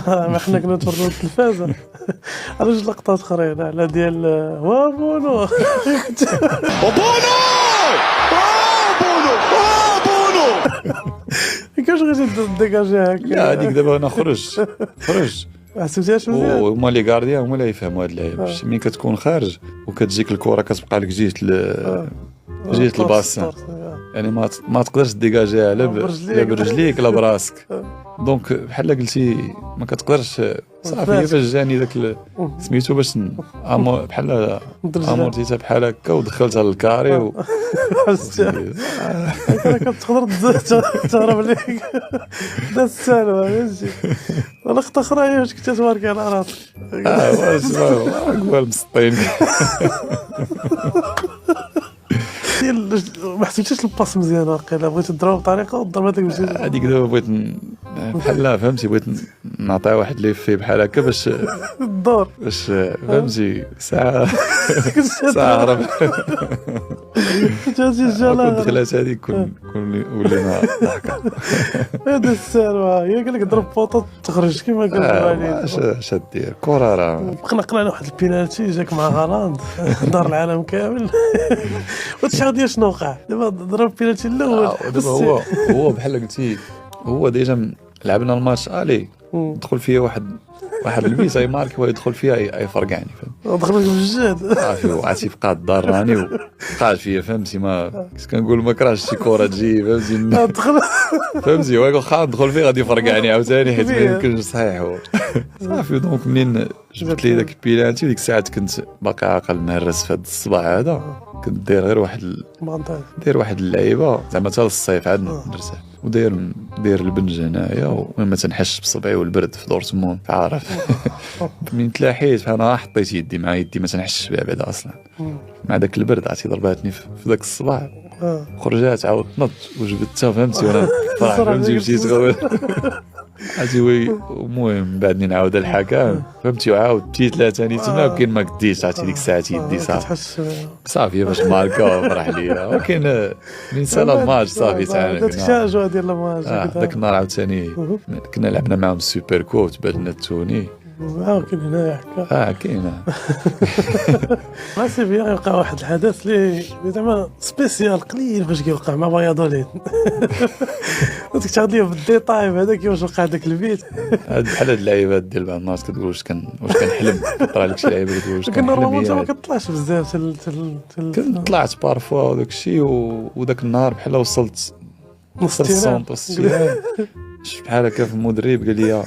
ما حنا كنا نتفرجوا التلفازه على جوج لقطات اخرين على ديال وابونو وبونو ما كانش غير ديكاجي هكا. لا هذيك دابا انا خرج ما حسبتيهاش مزيان. وهما لي غارديان هما اللي يفهموا هاد اللعيب. ملي كتكون خارج وكتجيك الكره كتبقى لك جهه الباسان، يعني ما تقدرش ديجاجيها لا برجليك لا براسك. دونك بحال قلتي ما كتقدرش صافي. هي باش جاني داك سميتو باش بحال امورتيتها بحال هكا ودخلتها للكاري كتقدر تهرب ليك داز السالوه ماشي. لقطه اخرى هي واش كنت تبارك على راسك قبال مسطين. ما حسيتيش الباس مزيان واقيلا بغيت تضرب بطريقه وضرب هذاك الجهه هذيك دابا بغيت بحال فهمتي بغيت نعطيها واحد لي في بحال هكا باش الدور باش فهمتي ساعه هرب جاتي الجاله كنت دخلت هذيك كون ولينا ضحكه. هذا السالوه هي قال لك ضرب بوطه تخرج كيما قال عليك. اش دير كره راه قلقنا واحد البينالتي جاك مع هالاند دار العالم كامل. وتشعر ديال شنو وقع دابا ضرب البينالتي الاول. دابا هو بحال قلتي هو ديجا لعبنا الماتش الي دخل فيا واحد البيس اي مارك ويدخل فيها اي فرقعني فهمت. دخلك بالجهد صافي وعرفتي بقى ضراني وقعد فيا فهمتي. ما كنت كنقول ما كرهتش شي كره تجي فهمتي دخل فهمتي واخا ندخل فيه غادي يفرقعني عاوتاني حيت ما يمكنش صحيح. صافي دونك منين جبت لي داك البيلانتي وديك الساعات كنت باقي عاقل مهرس في هذا الصباح هذا. كنت داير غير واحد اللعيبه زعما حتى للصيف عاد نرتاح وداير البنج هنايا وما تنحش بصبعي والبرد في دورتموند عارف. من تلاحيت انا حطيت يدي مع يدي ما تنحش بها بعدا اصلا مع داك البرد عرفتي ضرباتني في ذاك الصباح. خرجات عاود تنض وجبدتها فهمتي وانا فرح فهمتي مشيت غير عرفتي وي. المهم بعدني نعاود الحكام فهمتي وعاود بديت ثاني تما وكاين ما قديتش عرفتي ديك الساعات يدي صافي باش ماركا فرح ليا. ولكن من سنه الماتش صافي تعال داك الشاجو ديال الماتش. داك النهار عاوتاني كنا لعبنا معاهم السوبر كوب تبادلنا التوني. كاين هنايا حكا كاينه. ما سي بيان يوقع واحد الحدث اللي زعما سبيسيال قليل فاش كيوقع مع فايادوليد. ديك تاخذ ليه بالديتاي هذاك واش وقع داك البيت. بحال هاد اللعيبات ديال بعض الناس كتقول واش كنحلم طرا لك شي لعيبه كتقول واش كنورمالمون ما كطلعش بزاف كنت طلعت بارفوا وداك الشيء وداك النهار بحال وصلت نص السونطر شفت بحال هكا في المدرب قال لي